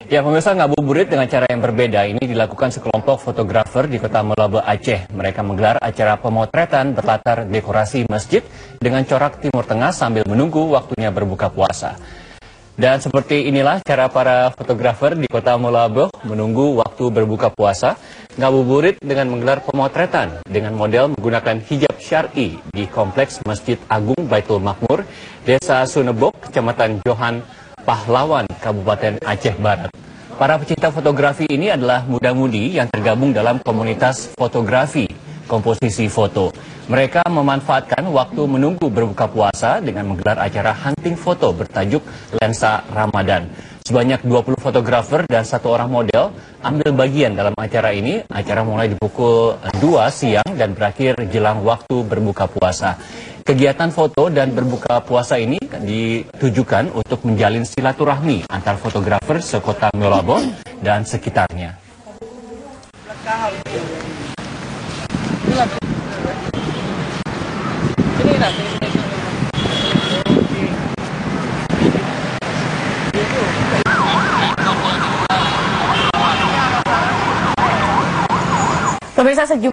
Ya, pemirsa, ngabuburit dengan cara yang berbeda ini dilakukan sekelompok fotografer di Kota Molabe, Aceh. Mereka menggelar acara pemotretan berlatar dekorasi masjid dengan corak Timur Tengah sambil menunggu waktunya berbuka puasa. Dan seperti inilah cara para fotografer di Kota Molabe menunggu waktu berbuka puasa, ngabuburit dengan menggelar pemotretan dengan model menggunakan hijab syar'i di Kompleks Masjid Agung Baitul Makmur, Desa Sunebok, Kecamatan Johan Pahlawan, Kabupaten Aceh Barat. Para pecinta fotografi ini adalah muda-mudi yang tergabung dalam komunitas fotografi komposisi foto. Mereka memanfaatkan waktu menunggu berbuka puasa dengan menggelar acara hunting foto bertajuk Lensa Ramadan. Sebanyak 20 fotografer dan 1 orang model ambil bagian dalam acara ini. Acara mulai di pukul 2 siang dan berakhir jelang waktu berbuka puasa. Kegiatan foto dan berbuka puasa ini ditujukan untuk menjalin silaturahmi antar fotografer sekota Molabe dan sekitarnya. Pemirsa, sejumlah